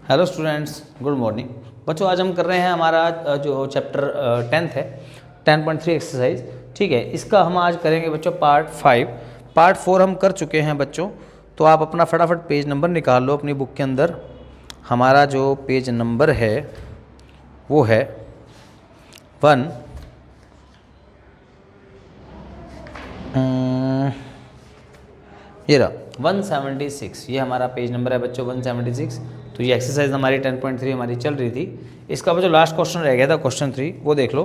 Hello students, good morning. बच्चों, आज हम कर रहे हैं हमारा जो चैप्टर 10th है 10.3 एक्सरसाइज। ठीक है, इसका हम आज करेंगे बच्चों पार्ट 5। पार्ट 4 हम कर चुके हैं बच्चों, तो आप अपना फटाफट पेज नंबर निकाल लो अपनी बुक के अंदर। हमारा जो पेज नंबर है वो है 1 ये रहा 176। ये हमारा पेज नंबर है बच्चों 176। तो ये एक्सरसाइज हमारी 10.3 हमारी चल रही थी। इसका बच्चों लास्ट क्वेश्चन रह गया था, क्वेश्चन 3, वो देख लो।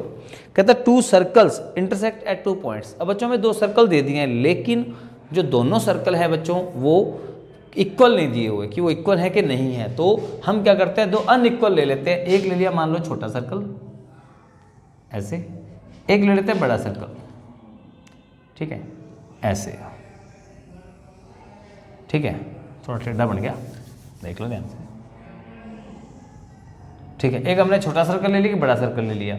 कहता है 2 सर्कल्स इंटरसेक्ट एट 2 पॉइंट्स। अब बच्चों में 2 सर्कल दे दिए हैं, लेकिन जो दोनों सर्कल है बच्चों वो इक्वल नहीं दिए हुए कि वो इक्वल है कि नहीं है। तो हम क्या करते हैं, 2 अनइक्वल ले लेते हैं। एक ले लिया मान लो छोटा सर्कल ऐसे, एक ले लेते हैं बड़ा सर्कल, ठीक है, ऐसे। ठीक है, थोड़ा टेढ़ा बन गया, देख लो ध्यान से। ठीक है, एक हमने छोटा सर्कल ले लिया कि बड़ा सर्कल ले लिया।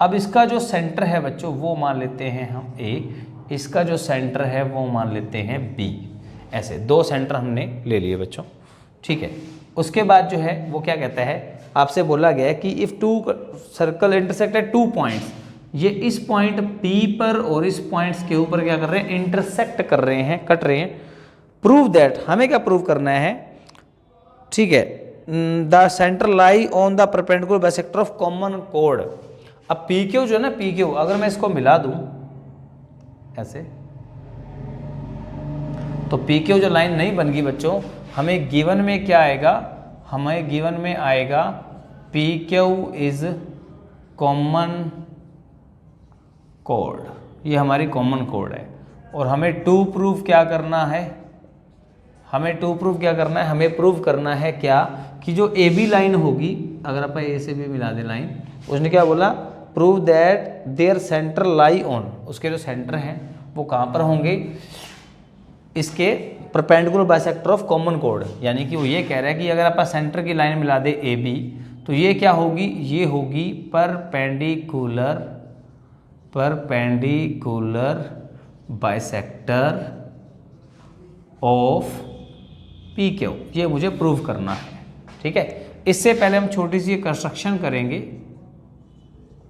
अब इसका जो सेंटर है बच्चों वो मान लेते हैं हम A, इसका जो सेंटर है वो मान लेते हैं B। ऐसे 2 सेंटर हमने ले लिए बच्चों। ठीक है, उसके बाद जो है वो क्या कहता है, आपसे बोला गया है कि if 2 circle intersect at 2 points, ये इस पॉइंट P पर और इस पॉइंट्स के ऊपर क्या कर रहे हैं, इंटरसेक्ट कर रहे हैं, कट रहे हैं। प्रूव दैट, हमें क्या प्रूव करना है, ठीक है, the centre lie on the perpendicular bisector of common code. अब पी क्यू जो है ना, पी क्यू अगर मैं इसको मिला दूं ऐसे, तो पी क्यू जो लाइन नहीं बन गई बच्चों, हमें गिवन में क्या आएगा, हमें गिवन में आएगा P Q is common code. ये हमारी कॉमन कोड है। और हमें टू प्रूफ क्या करना है, हमें टू प्रूफ क्या करना है, हमें प्रूव करना है क्या कि जो ए बी लाइन होगी, अगर अपन ए से भी मिला दे लाइन, उसने क्या बोला, prove that their centre lie on, उसके जो सेंटर हैं वो कहाँ पर होंगे, इसके परपेंडिकुलर बाइसेक्टर ऑफ कॉमन कोड। यानी कि वो ये कह रहा है कि अगर अपन सेंटर की लाइन मिला दे ए बी, तो ये क्या होगी, ये होगी perpendicular bisector of P Q. ये मुझे प्रूव करना है। ठीक है, इससे पहले हम छोटी सी कंस्ट्रक्शन करेंगे,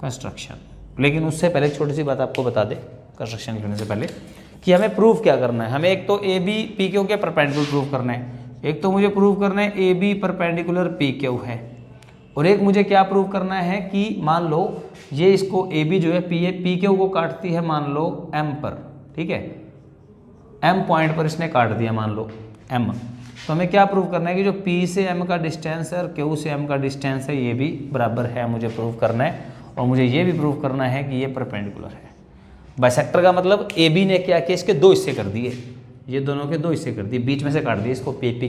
कंस्ट्रक्शन। लेकिन उससे पहले एक छोटी सी बात आपको बता दे कंस्ट्रक्शन करने से पहले, कि हमें प्रूव क्या करना है। हमें एक तो ए बी पी क्यू के परपेंडिकुलर प्रूव करना है, एक तो मुझे प्रूव करना है A B perpendicular P Q है, और एक मुझे क्या प्रूव करना है कि मान लो ये इसको ए बी जो है पी क्यू को काटती है मान लो एम पर। ठीक है, एम पॉइंट पर इसने काट दिया मान लो एम। तो हमें क्या प्रूव करना है कि जो P से M का डिस्टेंस है और Q से M का डिस्टेंस है ये भी बराबर है, मुझे प्रूव करना है। और मुझे ये भी प्रूव करना है कि ये परपेंडिकुलर है। बाइसेक्टर का मतलब ए बी ने क्या किया, इसके 2 हिस्से कर दिए, ये दोनों के 2 हिस्से कर दिए, बीच में से काट दिए इसको, पी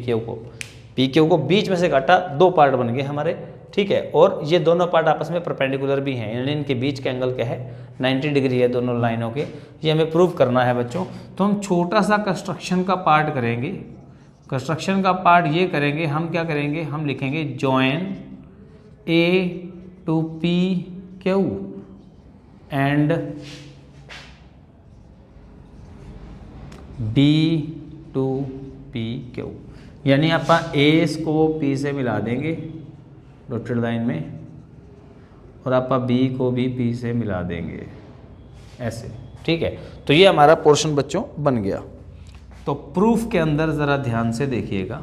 क्यू को बीच में से काटा, 2 पार्ट बन गए हमारे। ठीक है, और ये दोनों पार्ट आपस में परपेंडिकुलर भी हैं, यानी इनके बीच के एंगल क्या है, 90 डिग्री है दोनों लाइनों के। ये हमें प्रूव करना है बच्चों। तो हम छोटा सा कंस्ट्रक्शन का पार्ट करेंगे। कंस्ट्रक्शन का पार्ट ये करेंगे, हम क्या करेंगे, हम लिखेंगे join A to P Q and D to P Q. यानी आप ए को पी से मिला देंगे डॉटेड लाइन में, और आप बी को भी पी से मिला देंगे ऐसे। ठीक है, तो ये हमारा पोर्शन बच्चों बन गया। तो प्रूफ के अंदर ज़रा ध्यान से देखिएगा,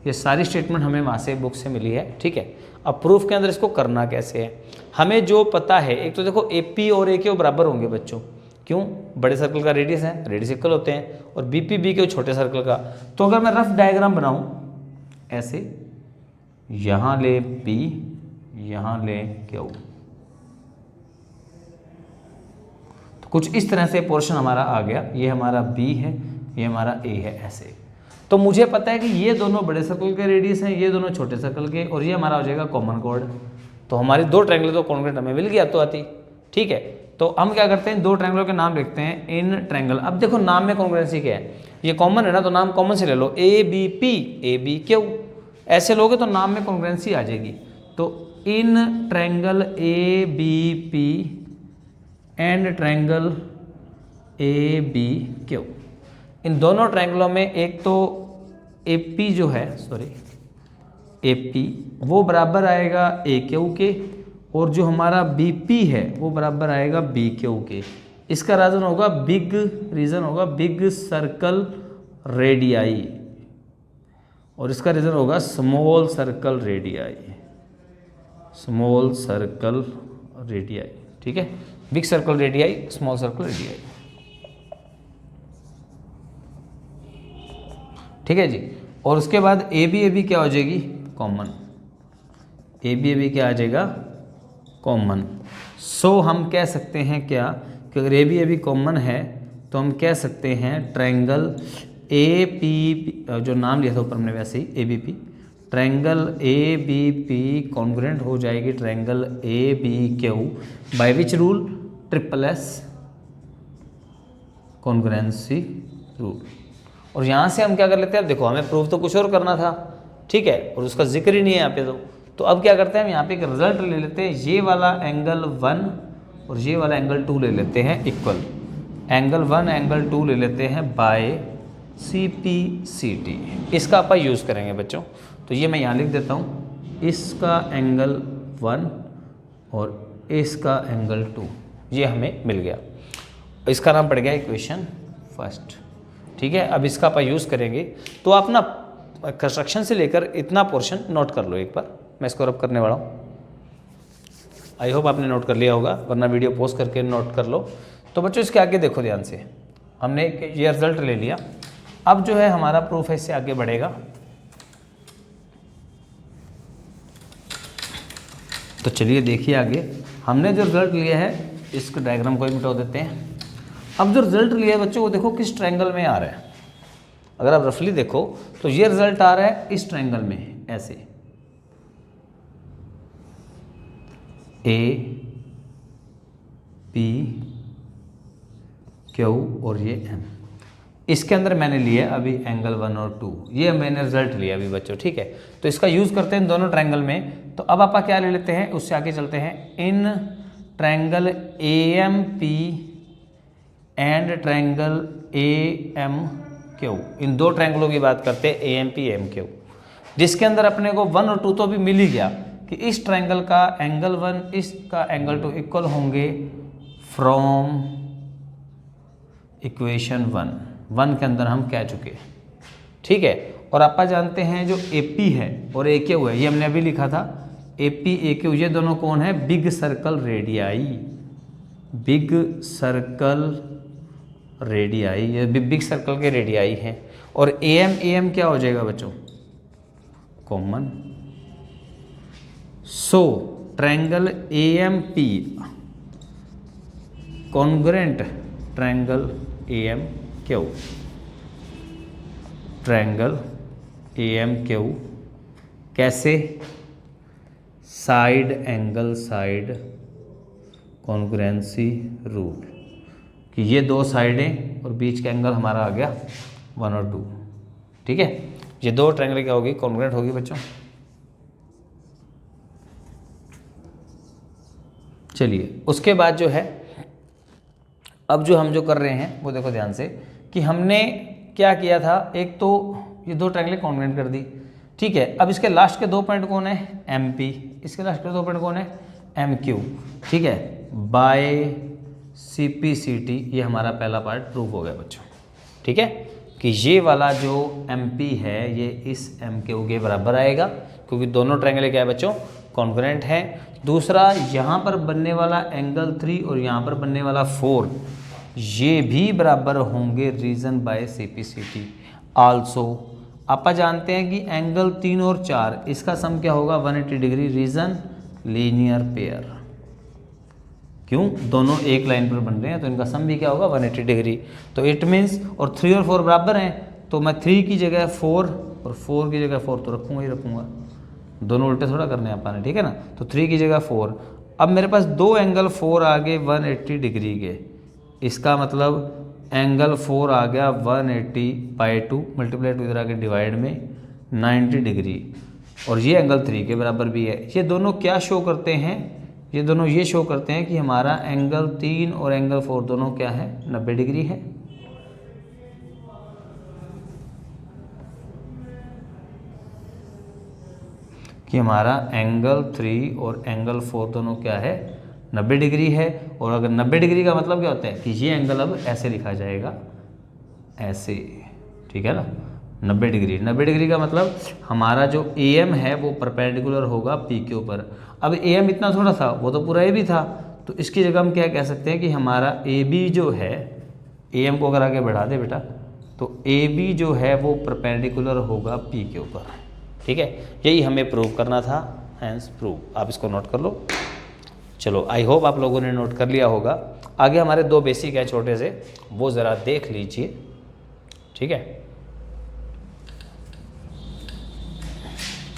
ये सारी स्टेटमेंट हमें वहाँ से बुक से मिली है। ठीक है, अब प्रूफ के अंदर इसको करना कैसे है, हमें जो पता है, एक तो देखो ए पी और ए क्यू बराबर होंगे बच्चों, क्यों, बड़े सर्कल का रेडियस है, रेडियस इक्वल होते हैं, और बी पी बी क्यू छोटे सर्कल का। तो अगर मैं रफ डायग्राम बनाऊँ ऐसे, यहाँ ले पी, यहाँ ले क्यू, तो कुछ इस तरह से पोर्शन हमारा आ गया। ये हमारा बी है, ये हमारा ए है ऐसे। तो मुझे पता है कि ये दोनों बड़े सर्कल के रेडियस हैं, ये दोनों छोटे सर्कल के, और ये हमारा हो जाएगा कॉमन कोड। तो हमारी 2 ट्रायंगल तो कॉन्ग्रुएंट हमें मिल गया तो आती। ठीक है, तो हम क्या करते हैं, 2 ट्रायंगलों के नाम लिखते हैं इन ट्रायंगल। अब देखो नाम में कॉन्ग्रुएंसी क्या है, ये कॉमन है ना, तो नाम कॉमन से ले लो, A B P, A B Q, ऐसे लोगे तो नाम में कॉन्ग्रुएंसी आ जाएगी। तो in triangle A B P and triangle A B Q, इन दोनों ट्रायंगलों में एक तो ए पी जो है, सॉरी AP वो बराबर आएगा AQ के, और जो हमारा BP है वो बराबर आएगा BQ के। इसका रीज़न होगा बिग सर्कल रेडियाई, और इसका रीज़न होगा स्मॉल सर्कल रेडियाई। ठीक है, big circle radii, small circle radii. ठीक है जी। और उसके बाद AB क्या हो जाएगी, कॉमन। AB क्या आ जाएगा, कॉमन। सो हम कह सकते हैं क्या कि अगर AB कॉमन है तो हम कह सकते हैं ट्रायंगल AP, जो नाम लिया था ऊपर हमने वैसे ही ABP, ट्रायंगल ABP कॉन्ग्रुएंट हो जाएगी triangle ABQ by which rule, SSS congruency rule. और यहाँ से हम क्या कर लेते हैं, अब देखो हमें प्रूफ तो कुछ और करना था, ठीक है, और उसका जिक्र ही नहीं है यहाँ पे। तो अब क्या करते हैं, हम यहाँ पे एक रिजल्ट ले लेते हैं, ये वाला एंगल 1 और ये वाला एंगल 2 ले लेते हैं इक्वल, एंगल 1 एंगल 2 ले लेते हैं बाय CPCT। इसका अपन यूज़ करेंगे बच्चों। तो ये मैं यहाँ लिख देता हूँ, इसका एंगल 1 और इसका एंगल 2, ये हमें मिल गया। इसका नाम पड़ गया इक्वेशन फर्स्ट। ठीक है, अब इसका अपन यूज़ करेंगे। तो आप ना कंस्ट्रक्शन से लेकर इतना पोर्शन नोट कर लो एक बार, मैं इसको रब करने वाला हूँ। आई होप आपने नोट कर लिया होगा, वरना वीडियो पॉज करके नोट कर लो। तो बच्चों इसके आगे देखो ध्यान से, हमने ये रिजल्ट ले लिया। अब जो है हमारा प्रूफ है इससे आगे बढ़ेगा। तो चलिए देखिए आगे, हमने जो रिजल्ट लिया है, इसके डायग्राम को ही मिटा देते हैं। अब जो रिजल्ट लिया है बच्चों वो देखो किस ट्रायंगल में आ रहा है। अगर आप रफली देखो तो ये रिजल्ट आ रहा है इस ट्रायंगल में, ऐसे APQ और ये M। इसके अंदर मैंने लिया अभी एंगल 1 और 2, ये मैंने रिजल्ट लिया अभी बच्चों। ठीक है, तो इसका यूज़ करते हैं दोनों ट्रायंगल में। तो अब आप क्या ले लेते हैं, उससे आगे चलते हैं, in triangle AMP and triangle AMQ, इन दो ट्रायंगलों की बात करते हैं AMP AMQ, जिसके अंदर अपने को 1 और 2 तो अभी मिल ही गया कि इस ट्रायंगल का एंगल 1 इसका एंगल 2 इक्वल होंगे फ्रॉम इक्वेशन 1 के अंदर हम कह चुके हैं। ठीक है, और आप जानते हैं जो AP है और AQ है, ये हमने अभी लिखा था, AP AQ ये दोनों कौन है, बिग सर्कल रेडियाई, ये बिग सर्कल के रेडियाई हैं। और AM क्या हो जाएगा बच्चों, common. So triangle AMP congruent triangle AMQ, triangle AMQ कैसे, side angle side congruency rule, कि ये दो साइडें और बीच का एंगल हमारा आ गया 1 और 2। ठीक है, ये दो ट्रायंगल क्या होगी, कॉन्ग्रुएंट होगी बच्चों। चलिए उसके बाद जो है, अब जो हम जो कर रहे हैं वो देखो ध्यान से, कि हमने क्या किया था, एक तो ये दो ट्रायंगल कॉन्ग्रुएंट कर दी। ठीक है, अब इसके लास्ट के 2 पॉइंट कौन है, MP, इसके लास्ट के 2 पॉइंट कौन है, MQ। ठीक है, बाय CPCT, ये हमारा पहला पार्ट प्रूव हो गया बच्चों। ठीक है, कि ये वाला जो MP है ये इस MQ के बराबर आएगा, क्योंकि दोनों ट्रायंगल क्या है बच्चों, कॉन्ग्रुएंट है। दूसरा, यहाँ पर बनने वाला एंगल 3 और यहाँ पर बनने वाला 4, ये भी बराबर होंगे रीजन बाय CPCT। आल्सो आप जानते हैं कि एंगल 3 और 4 इसका सम क्या होगा, 180 डिग्री, रीजन लीनियर पेयर। क्यों, दोनों एक लाइन पर बन रहे हैं तो इनका सम भी क्या होगा, 180 डिग्री। तो इट मीन्स, और 3 और 4 बराबर हैं, तो मैं 3 की जगह 4 और 4 की जगह 4 तो रखूँगा ही रखूँगा, दोनों उल्टे थोड़ा करने हैं अपन ने। ठीक है ना, तो 3 की जगह 4। अब मेरे पास 2 एंगल 4 आ गए 180 डिग्री के, इसका मतलब एंगल 4 आ गया 180/2 मल्टीप्लाई 2 इधर आके डिवाइड में 90 डिग्री, और ये एंगल 3 के बराबर भी है। ये दोनों क्या शो करते हैं, ये दोनों ये शो करते हैं कि हमारा एंगल 3 और एंगल 4 दोनों क्या है, 90 डिग्री है। कि हमारा एंगल 3 और एंगल 4 दोनों क्या है 90 डिग्री है। और अगर 90 डिग्री का मतलब क्या होता है कि ये एंगल अब ऐसे लिखा जाएगा, ऐसे, ठीक है ना। 90 डिग्री, 90 डिग्री का मतलब हमारा जो AM है वो परपेंडिकुलर होगा पी के ऊपर। अब AM इतना थोड़ा था, वो तो पूरा AB था, तो इसकी जगह हम क्या कह सकते हैं कि हमारा AB जो है, AM को अगर आगे बढ़ा दे बेटा, तो AB जो है वो परपेंडिकुलर होगा P के ऊपर, ठीक है। यही हमें प्रूव करना था, हैंस प्रूव। आप इसको नोट कर लो। चलो, आई होप आप लोगों ने नोट कर लिया होगा। आगे हमारे 2 बेसिक है छोटे से, वो ज़रा देख लीजिए, ठीक है।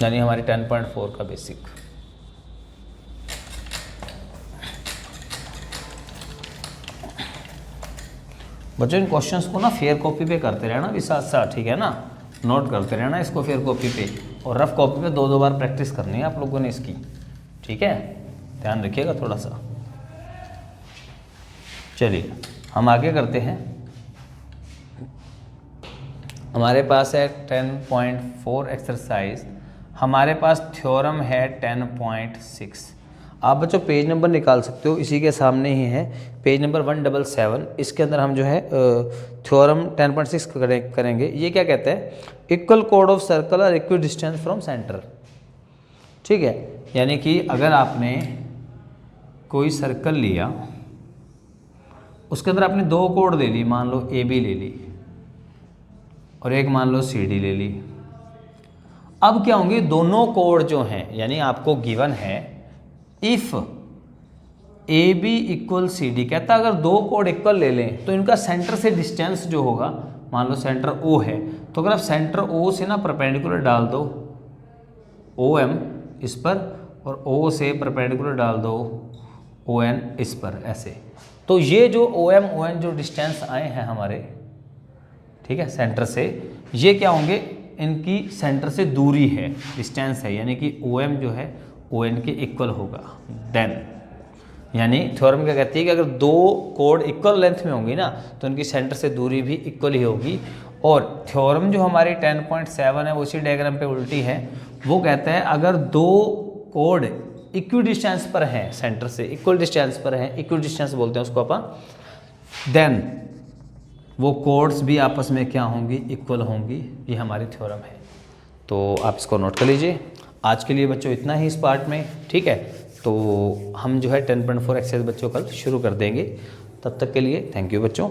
यानी हमारी 10.4 का बेसिक। बच्चों इन क्वेश्चंस को ना फेयर कॉपी पे करते रहना भी साथ साथ, ठीक है ना। नोट करते रहना इसको फेयर कॉपी पे, और रफ कॉपी पे 2-2 बार प्रैक्टिस करनी है आप लोगों ने इसकी, ठीक है। ध्यान रखिएगा थोड़ा सा। चलिए हम आगे करते हैं। हमारे पास है 10.4 एक्सरसाइज, हमारे पास थ्योरम है 10.6। आप बच्चों पेज नंबर निकाल सकते हो, इसी के सामने ही है पेज नंबर 177। इसके अंदर हम जो है थ्योरम 10.6 करेंगे। ये क्या कहते हैं, इक्वल कोड ऑफ सर्कल और इक्वल डिस्टेंस फ्रॉम सेंटर, ठीक है। यानी कि अगर आपने कोई सर्कल लिया, उसके अंदर आपने 2 कोड ले ली, मान लो AB ले ली और एक मान लो CD ले ली। अब क्या होंगे दोनों कोड जो हैं, यानी आपको गिवन है इफ AB इक्वल CD, कहता अगर 2 कोड इक्वल ले लें तो इनका सेंटर से डिस्टेंस जो होगा, मान लो सेंटर O है, तो अगर आप सेंटर O से ना परपेंडिकुलर डाल दो OM इस पर, और O से परपेंडिकुलर डाल दो ON इस पर, ऐसे, तो ये जो OM ON जो डिस्टेंस आए हैं हमारे, ठीक है, सेंटर से, ये क्या होंगे, इनकी सेंटर से दूरी है, डिस्टेंस है, यानी कि OM जो है ON के इक्वल होगा। देन यानी थ्योरम क्या कहती है कि अगर 2 कोड इक्वल लेंथ में होंगी ना, तो इनकी सेंटर से दूरी भी इक्वल ही होगी। और थ्योरम जो हमारी 10.7 है वो उसी डायग्राम पे उल्टी है, वो कहता है अगर 2 कोड इक्वल डिस्टेंस पर हैं, सेंटर से इक्वल डिस्टेंस पर हैं, इक्वल डिस्टेंस बोलते हैं उसको अपन, देन वो कोड्स भी आपस में क्या होंगी, इक्वल होंगी। ये हमारी थ्योरम है, तो आप इसको नोट कर लीजिए। आज के लिए बच्चों इतना ही इस पार्ट में, ठीक है। तो हम जो है 10.4 एक्सरसाइज बच्चों कल शुरू कर देंगे। तब तक के लिए थैंक यू बच्चों।